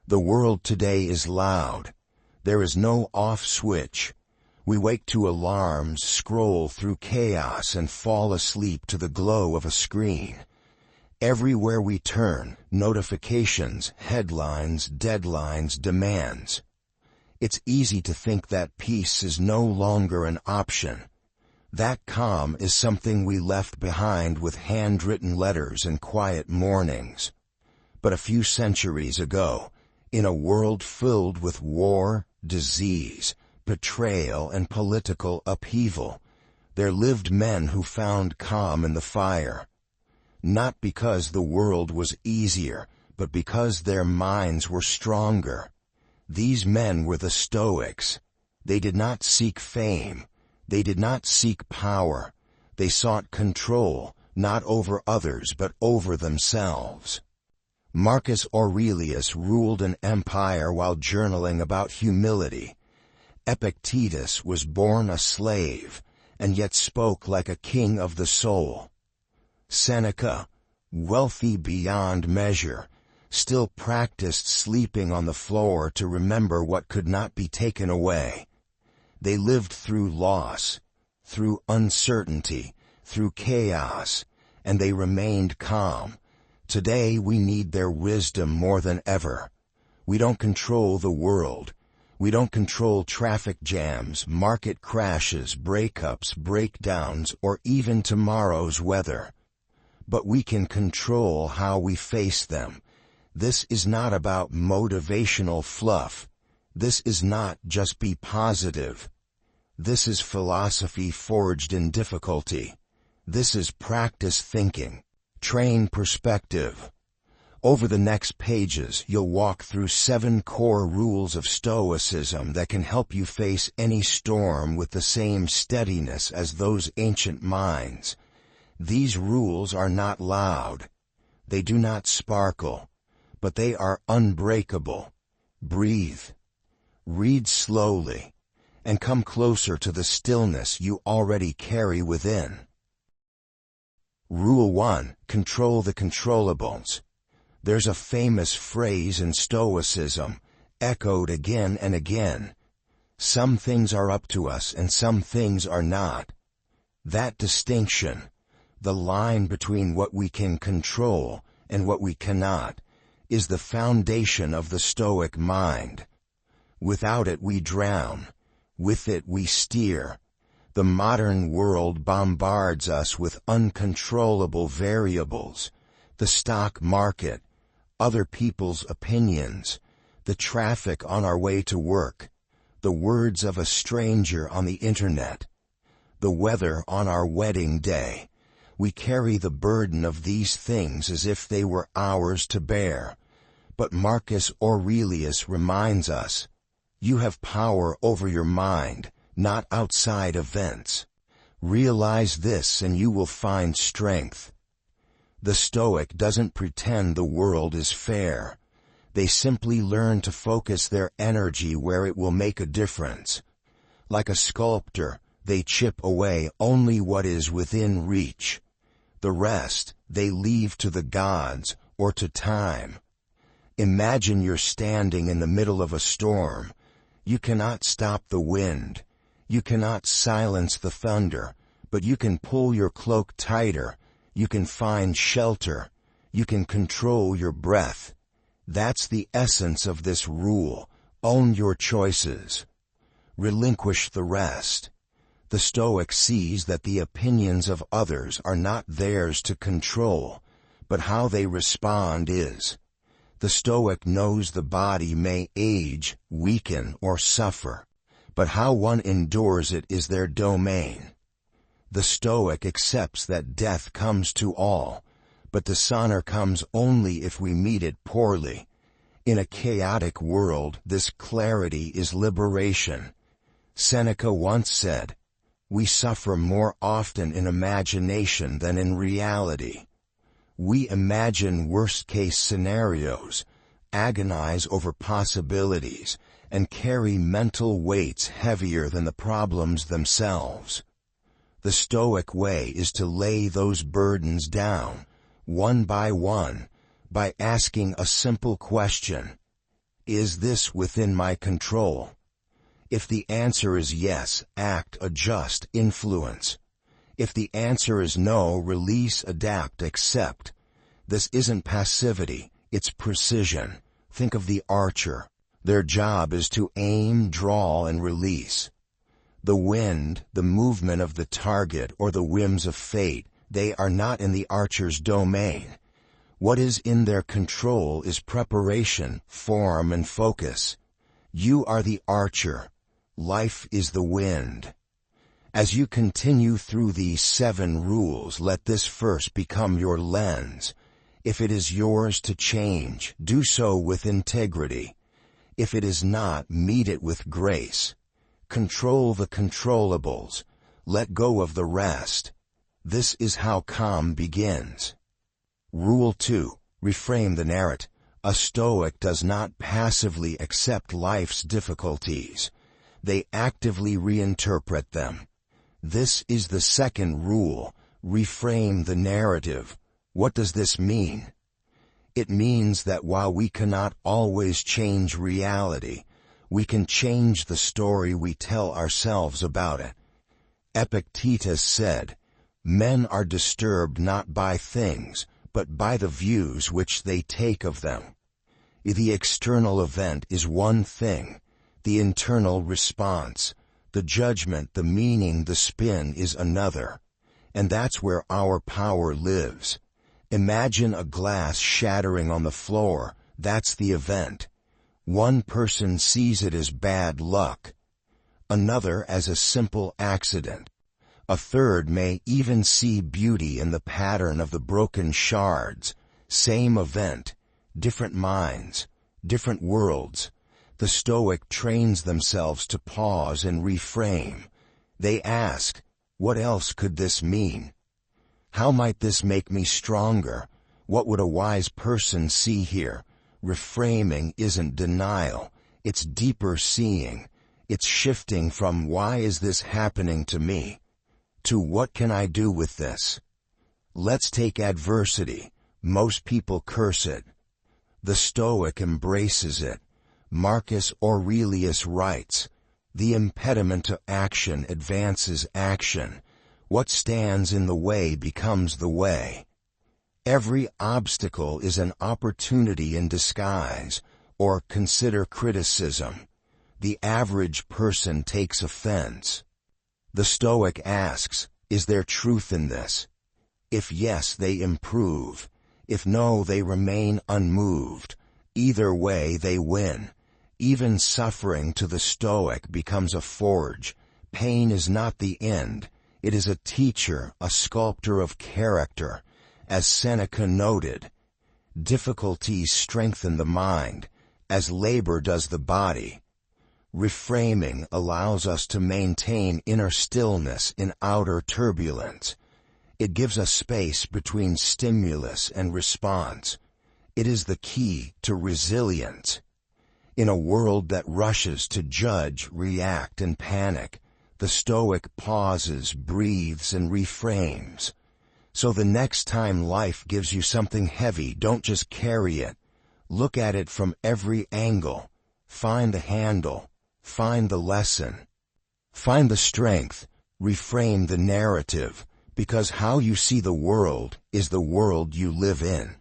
The world today is loud. There is no off switch. We wake to alarms, scroll through chaos, and fall asleep to the glow of a screen. Everywhere we turn, notifications, headlines, deadlines, demands. It's easy to think that peace is no longer an option. That calm is something we left behind with handwritten letters and quiet mornings. But a few centuries ago, in a world filled with war, disease, betrayal, and political upheaval, there lived men who found calm in the fire. Not because the world was easier, but because their minds were stronger. These men were the Stoics. They did not seek fame. They did not seek power. They sought control, not over others but over themselves. Marcus Aurelius ruled an empire while journaling about humility. Epictetus was born a slave, and yet spoke like a king of the soul. Seneca, wealthy beyond measure, still practiced sleeping on the floor to remember what could not be taken away. They lived through loss, through uncertainty, through chaos, and they remained calm. Today we need their wisdom more than ever. We don't control the world. We don't control traffic jams, market crashes, breakups, breakdowns, or even tomorrow's weather. But we can control how we face them. This is not about motivational fluff. This is not just be positive. This is philosophy forged in difficulty. This is practice thinking. Train perspective. Over the next pages, you'll walk through 7 core rules of Stoicism that can help you face any storm with the same steadiness as those ancient minds. These rules are not loud. They do not sparkle, but they are unbreakable. Breathe. Read slowly, and come closer to the stillness you already carry within. Rule 1. Control the controllables. There's a famous phrase in Stoicism, echoed again and again. Some things are up to us and some things are not. That distinction, the line between what we can control and what we cannot, is the foundation of the Stoic mind. Without it we drown. With it we steer. The modern world bombards us with uncontrollable variables. The stock market, other people's opinions, the traffic on our way to work, the words of a stranger on the internet, the weather on our wedding day. We carry the burden of these things as if they were ours to bear. But Marcus Aurelius reminds us, you have power over your mind, not outside events. Realize this and you will find strength. The Stoic doesn't pretend the world is fair. They simply learn to focus their energy where it will make a difference. Like a sculptor, they chip away only what is within reach. The rest, they leave to the gods or to time. Imagine you're standing in the middle of a storm. You cannot stop the wind. You cannot silence the thunder, but you can pull your cloak tighter. You can find shelter. You can control your breath. That's the essence of this rule. Own your choices. Relinquish the rest. The Stoic sees that the opinions of others are not theirs to control, but how they respond is. The Stoic knows the body may age, weaken, or suffer, but how one endures it is their domain. The Stoic accepts that death comes to all, but dishonor comes only if we meet it poorly. In a chaotic world, this clarity is liberation. Seneca once said, "We suffer more often in imagination than in reality." We imagine worst-case scenarios, agonize over possibilities, and carry mental weights heavier than the problems themselves. The Stoic way is to lay those burdens down, one by one, by asking a simple question. Is this within my control? If the answer is yes, act, adjust, influence. If the answer is no, release, adapt, accept. This isn't passivity, it's precision. Think of the archer. Their job is to aim, draw, and release. The wind, the movement of the target, or the whims of fate, they are not in the archer's domain. What is in their control is preparation, form, and focus. You are the archer. Life is the wind. As you continue through these 7 rules, let this first become your lens. If it is yours to change, do so with integrity. If it is not, meet it with grace. Control the controllables. Let go of the rest. This is how calm begins. Rule 2. Reframe the narrative. A Stoic does not passively accept life's difficulties. They actively reinterpret them. This is the second rule. Reframe the narrative. What does this mean? It means that while we cannot always change reality, we can change the story we tell ourselves about it. Epictetus said, "Men are disturbed not by things, but by the views which they take of them." The external event is one thing. The internal response, the judgment, the meaning, the spin is another. And that's where our power lives. Imagine a glass shattering on the floor. That's the event. One person sees it as bad luck. Another as a simple accident. A third may even see beauty in the pattern of the broken shards. Same event, different minds, different worlds. The Stoic trains themselves to pause and reframe. They ask, what else could this mean? How might this make me stronger? What would a wise person see here? Reframing isn't denial. It's deeper seeing. It's shifting from "why is this happening to me?" to "what can I do with this?" Let's take adversity. Most people curse it. The Stoic embraces it. Marcus Aurelius writes, "The impediment to action advances action. What stands in the way becomes the way." Every obstacle is an opportunity in disguise, or consider criticism. The average person takes offense. The Stoic asks, is there truth in this? If yes, they improve. If no, they remain unmoved. Either way, they win. Even suffering to the Stoic becomes a forge. Pain is not the end. It is a teacher, a sculptor of character. As Seneca noted, difficulties strengthen the mind, as labor does the body. Reframing allows us to maintain inner stillness in outer turbulence. It gives us space between stimulus and response. It is the key to resilience. In a world that rushes to judge, react, and panic, the Stoic pauses, breathes, and reframes. So the next time life gives you something heavy, don't just carry it. Look at it from every angle. Find the handle. Find the lesson. Find the strength. Reframe the narrative, because how you see the world is the world you live in.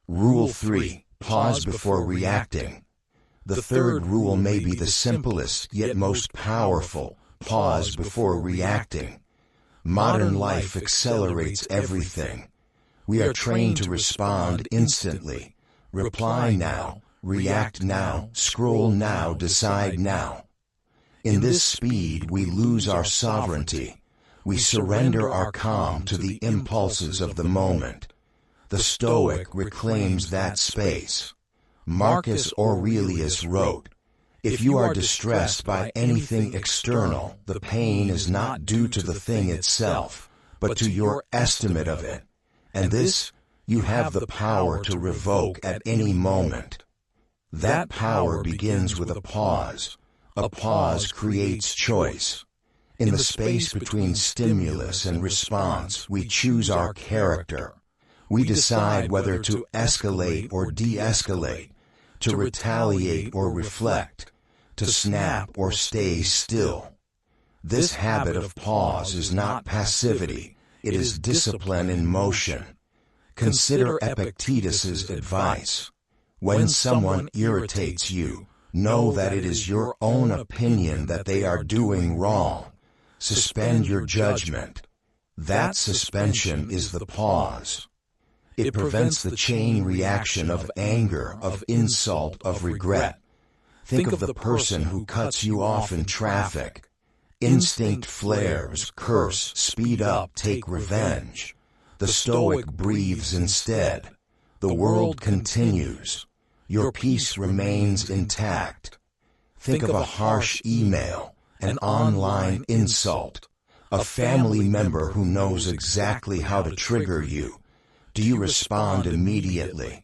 Rule 3. Pause before reacting. The third rule may be the simplest, yet most powerful. Pause before reacting. Modern life accelerates everything. We are trained to respond instantly. Reply now, react now, scroll now, decide now. In this speed, we lose our sovereignty. We surrender our calm to the impulses of the moment. The Stoic reclaims that space. Marcus Aurelius wrote, "If you are distressed by anything external, the pain is not due to the thing itself, but to your estimate of it. And this you have the power to revoke at any moment." That power begins with a pause. A pause creates choice. In the space between stimulus and response, we choose our character. We decide whether to escalate or de-escalate. to retaliate or reflect, to snap or stay still. This habit of pause is not passivity, it is discipline in motion. Consider Epictetus's advice. When someone irritates you, know that it is your own opinion that they are doing wrong. Suspend your judgment. That suspension is the pause. It prevents the chain reaction of anger, of insult, of regret. Think of the person who cuts you off in traffic. Instinct flares, curse, speed up, take revenge. The Stoic breathes instead. The world continues. Your peace remains intact. Think of a harsh email, an online insult, a family member who knows exactly how to trigger you. Do you respond immediately?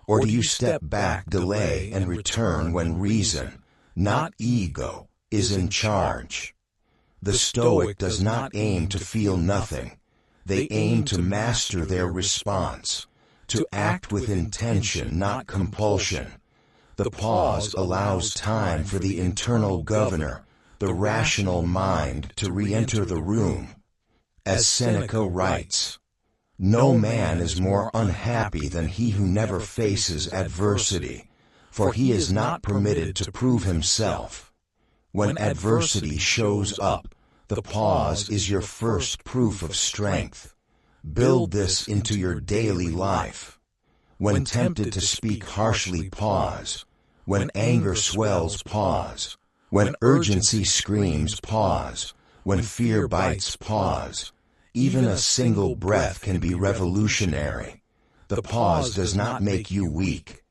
Or do you step back, delay, and return when reason, not ego, is in charge? The Stoic does not aim to feel nothing. They aim to master their response, to act with intention, not compulsion. The pause allows time for the internal governor, the rational mind, to re-enter the room. As Seneca writes, "No man is more unhappy than he who never faces adversity, for he is not permitted to prove himself." When adversity shows up, the pause is your first proof of strength. Build this into your daily life. When tempted to speak harshly, pause. When anger swells, pause. When urgency screams, pause. When fear bites, pause. Even a single breath can be revolutionary. The pause does not make you weak.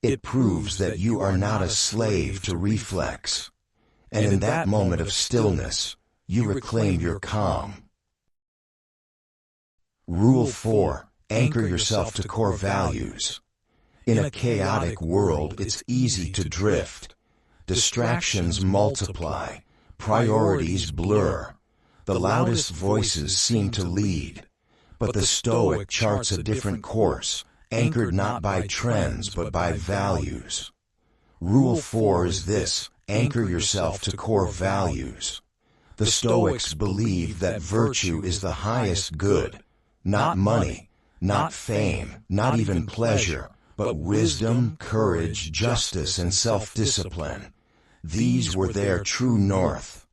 It proves that you are not a slave to reflex. And in that moment of stillness, you reclaim your calm. Rule 4. Anchor yourself to core values. In a chaotic world, it's easy to drift. Distractions multiply. Priorities blur. The loudest voices seem to lead. But the Stoic charts a different course, anchored not by trends but by values. Rule 4 is this: anchor yourself to core values. The Stoics believe that virtue is the highest good, not money, not fame, not even pleasure, but wisdom, courage, justice, and self-discipline. These were their true north.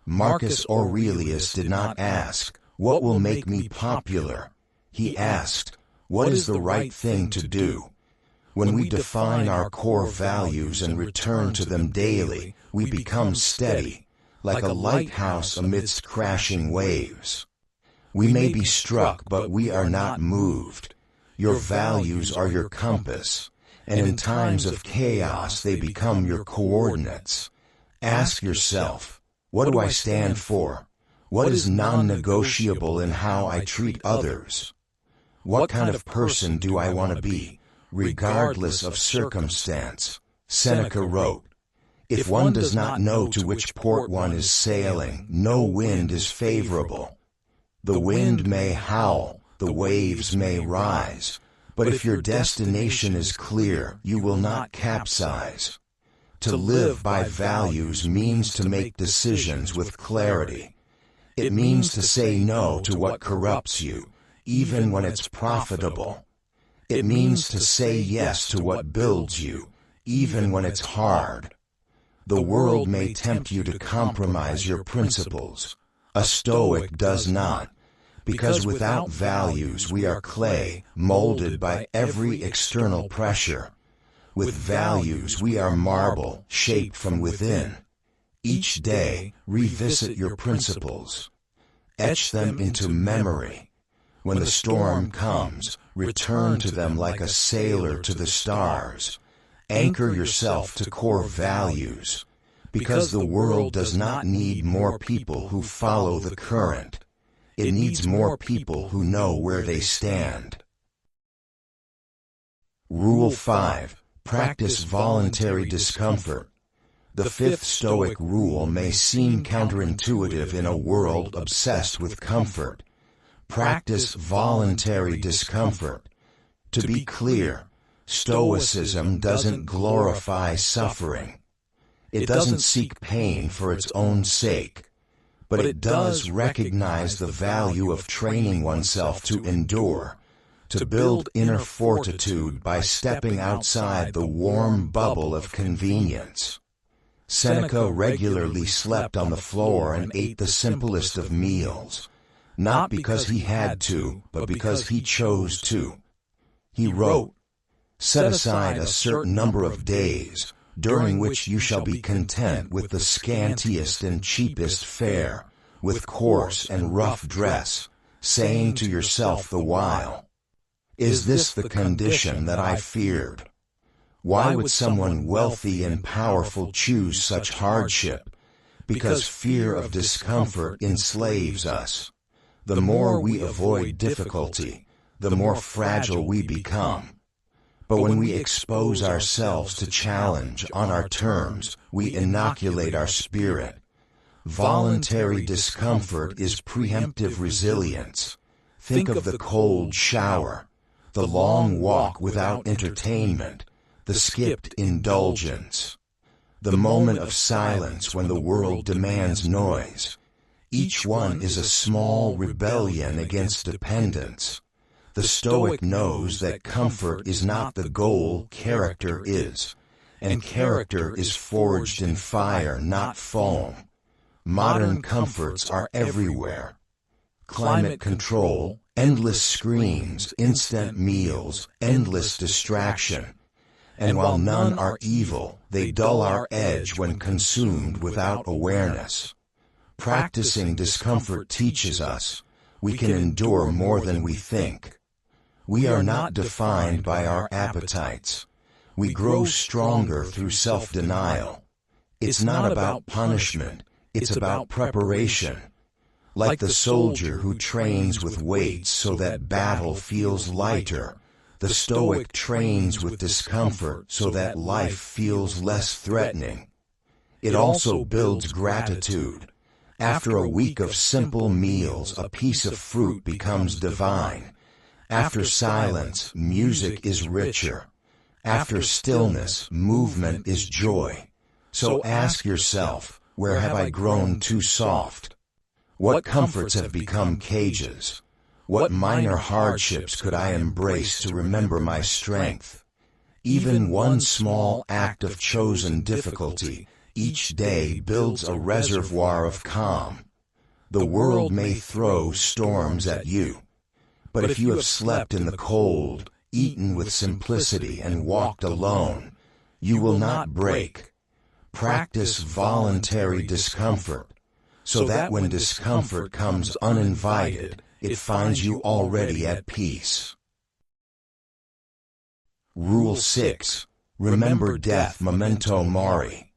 Marcus Aurelius did not ask, "What will make me popular?" He asked, "What is the right thing to do?" When we define our core values and return to them daily, we become steady, like a lighthouse amidst crashing waves. We may be struck, but we are not moved. Your values are your compass, and in times of chaos they become your coordinates. Ask yourself, what do I stand for? What is non-negotiable in how I treat others? What kind of person do I want to be, regardless of circumstance? Seneca wrote, "If one does not know to which port one is sailing, no wind is favorable. The wind may howl, the waves may rise, but if your destination is clear, you will not capsize." To live by values means to make decisions with clarity. It means to say no to what corrupts you, even when it's profitable. It means to say yes to what builds you, even when it's hard. The world may tempt you to compromise your principles. A Stoic does not, because without values we are clay, molded by every external pressure. With values we are marble, shaped from within. Each day, revisit your principles. Etch them into memory. When the storm comes, return to them like a sailor to the stars. Anchor yourself to core values, because the world does not need more people who follow the current. It needs more people who know where they stand. Rule 5. Practice voluntary discomfort. The fifth Stoic rule may seem counterintuitive in a world obsessed with comfort. Practice voluntary discomfort. To be clear, Stoicism doesn't glorify suffering. It doesn't seek pain for its own sake, but it does recognize the value of training oneself to endure, to build inner fortitude by stepping outside the warm bubble of convenience. Seneca regularly slept on the floor and ate the simplest of meals, not because he had to, but because he chose to. He wrote, "Set aside a certain number of days, during which you shall be content with the scantiest and cheapest fare, with coarse and rough dress, saying to yourself the while, 'Is this the condition that I feared?' Why would someone wealthy and powerful choose such hardship? Because fear of discomfort enslaves us. The more we avoid difficulty, the more fragile we become. But when we expose ourselves to challenge on our terms, we inoculate our spirit. Voluntary discomfort is preemptive resilience. Think of the cold shower, the long walk without entertainment, the skipped indulgence, the moment of silence when the world demands noise. Each one is a small rebellion against dependence. The Stoic knows that comfort is not the goal, character is, and character is forged in fire, not foam. Modern comforts are everywhere. Climate control, endless screens, instant meals, endless distraction. And while none are evil, they dull our edge when consumed without awareness. Practicing discomfort teaches us we can endure more than we think. We are not defined by our appetites. We grow stronger through self-denial. It's not about punishment, it's about preparation. Like the soldier who trains with weights so that battle feels lighter, the Stoic trains with discomfort so that life feels less threatening. It also builds gratitude. After a week of simple meals, a piece of fruit becomes divine. After silence, music is richer. After stillness, movement is joy. So ask yourself, where have I grown too soft? What comforts have become cages? What minor hardships could I embrace to remember my strength? Even one small act of chosen difficulty each day builds a reservoir of calm. The world may throw storms at you, but if you have slept in the cold, eaten with simplicity, and walked alone, you will not break. Practice voluntary discomfort, so that when discomfort comes uninvited, it finds you already at peace. Rule 6. Remember death, memento mori.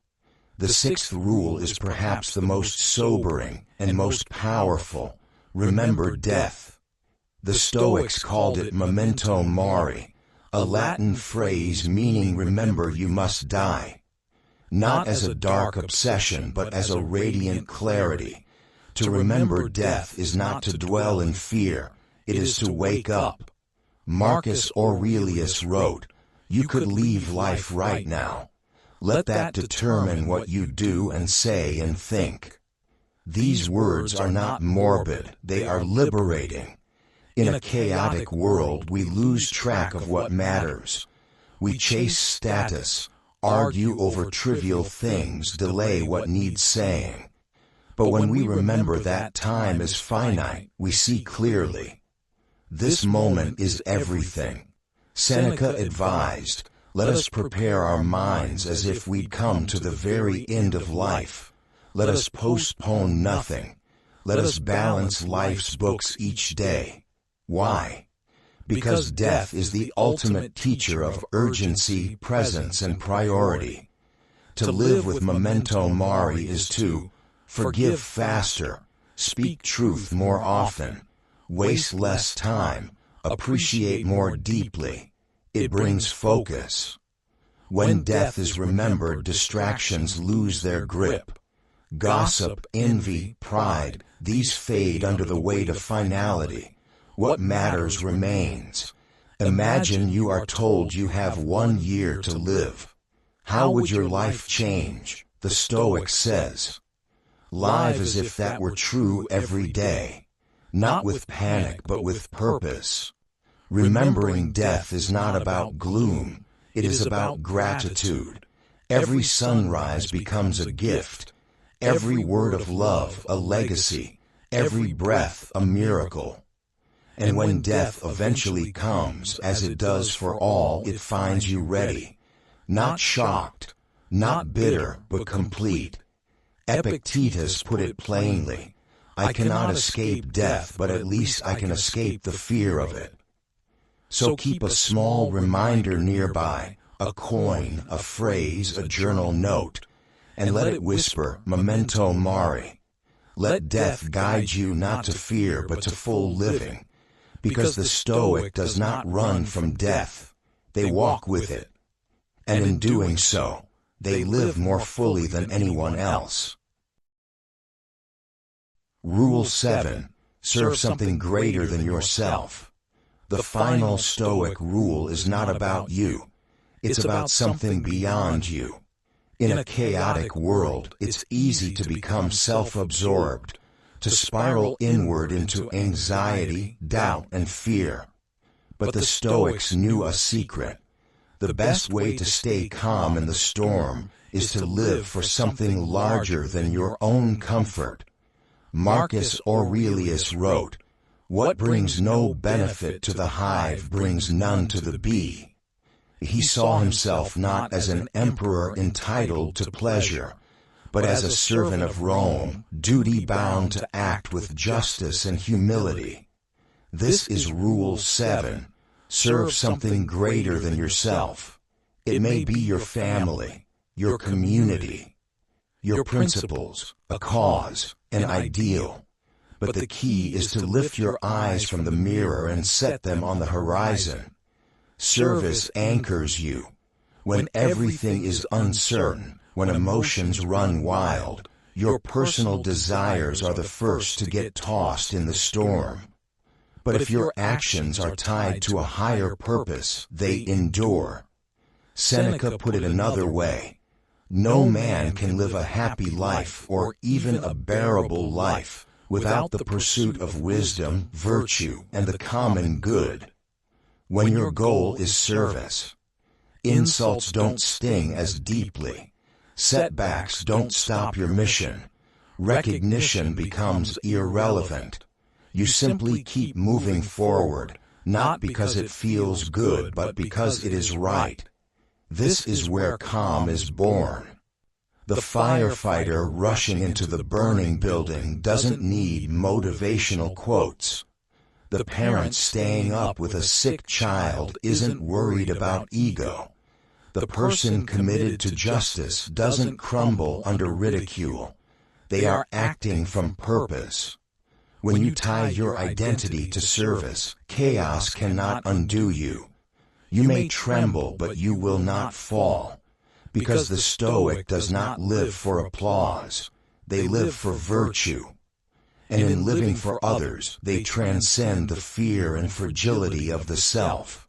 The sixth rule is perhaps the most sobering and most powerful. Remember death. The Stoics called it memento mori, a Latin phrase meaning remember you must die. Not as a dark obsession, but as a radiant clarity. To remember death is not to dwell in fear, it is to wake up. Marcus Aurelius wrote, "You could leave life right now. Let that determine what you do and say and think." These words are not morbid, they are liberating. In a chaotic world, we lose track of what matters. We chase status, argue over trivial things, delay what needs saying. But when we remember that time is finite, we see clearly. This moment is everything. Seneca advised, "Let us prepare our minds as if we'd come to the very end of life. Let us postpone nothing. Let us balance life's books each day." Why? Because death is the ultimate teacher of urgency, presence, and priority. To live with memento mori is to forgive faster, speak truth more often, waste less time, appreciate more deeply. It brings focus. When death is remembered, distractions lose their grip. Gossip, envy, pride, these fade under the weight of finality. What matters remains. Imagine you are told you have 1 year to live. How would your life change? The Stoic says, live as if that were true every day, not with panic but with purpose. Remembering death is not about gloom, it is about gratitude. Every sunrise becomes a gift, every word of love a legacy, every breath a miracle. And when death eventually comes, as it does for all, it finds you ready, not shocked, not bitter, but complete. Epictetus put it plainly, I cannot escape death, but at least I can escape the fear of it. So keep a small reminder nearby, a coin, a phrase, a journal note, and let it whisper, memento mori. Let death guide you not to fear but to full living, because the Stoic does not run from death, they walk with it. And in doing so, they live more fully than anyone else. Rule 7. Serve something greater than yourself. The final Stoic rule is not about you. It's about something beyond you. In a chaotic world, it's easy to become self-absorbed, to spiral inward into anxiety, doubt, and fear. But the Stoics knew a secret. The best way to stay calm in the storm is to live for something larger than your own comfort. Marcus Aurelius wrote, "What brings no benefit to the hive brings none to the bee." He saw himself not as an emperor entitled to pleasure, but as a servant of Rome, duty-bound to act with justice and humility. This is Rule 7. Serve something greater than yourself. It may be your family, your community, your principles, a cause, an ideal. But the key is to lift your eyes from the mirror and set them on the horizon. Service anchors you. When everything is uncertain, when emotions run wild, your personal desires are the first to get tossed in the storm. But if your actions are tied to a higher purpose, they endure. Seneca put it another way. No man can live a happy life or even a bearable life without the pursuit of wisdom, virtue, and the common good. When your goal is service, insults don't sting as deeply. Setbacks don't stop your mission. Recognition becomes irrelevant. You simply keep moving forward, not because it feels good, but because it is right. This is where calm is born. The firefighter rushing into the burning building doesn't need motivational quotes. The parent staying up with a sick child isn't worried about ego. The person committed to justice doesn't crumble under ridicule. They are acting from purpose. When you tie your identity to service, chaos cannot undo you. You may tremble, but you will not fall. Because the Stoic does not live for applause. They live for virtue. And in living for others, they transcend the fear and fragility of the self.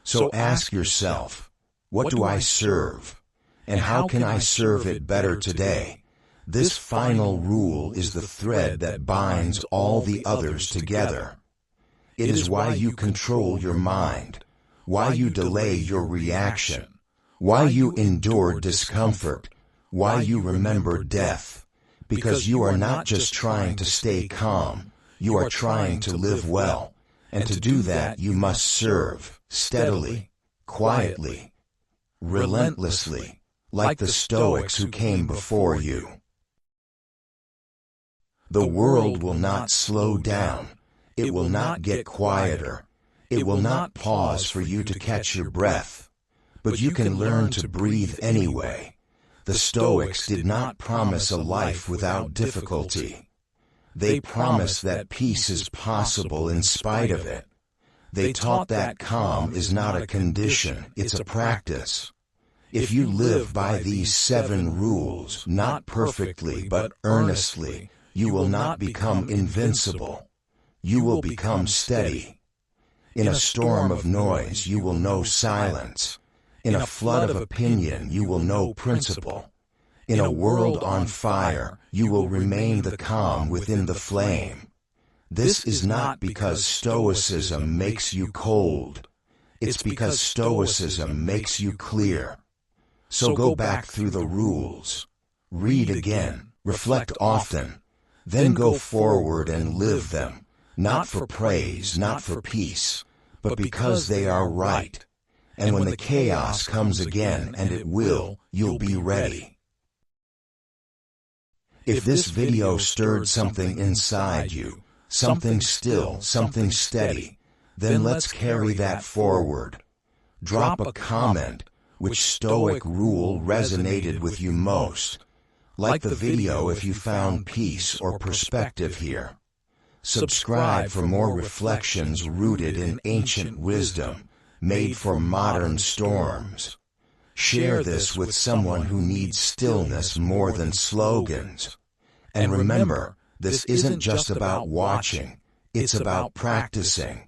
So ask yourself, what do I serve? And how can I serve it better today? This final rule is the thread that binds all the others together. It is why you control your mind, why you delay your reaction, why you endure discomfort, why you remember death. Because you are not just trying to stay calm, you are trying to live well. And to do that you must serve, steadily, quietly, relentlessly, like the Stoics who came before you. The world will not slow down. It will not get quieter. It will not pause for you to catch your breath. But you can learn to breathe anyway. The Stoics did not promise a life without difficulty. They promised that peace is possible in spite of it. They taught that calm is not a condition, it's a practice. If you live by these 7 rules, not perfectly but earnestly, you will not become invincible. You will become steady. In a storm of noise you will know silence. In a flood of opinion you will know principle. In a world on fire you will remain the calm within the flame. This is not because Stoicism makes you cold. It's because Stoicism makes you clear. So go back through the rules. Read again, reflect often, then go forward and live them, not for praise, not for peace, but because they are right. And when the chaos comes again, and it will, you'll be ready. If this video stirred something inside you, something still, something steady, then let's carry that forward. Drop a comment. Which Stoic rule resonated with you most? Like the video if you found peace or perspective here. Subscribe for more reflections rooted in ancient wisdom, made for modern storms. Share this with someone who needs stillness more than slogans. And remember, this isn't just about watching, it's about practicing.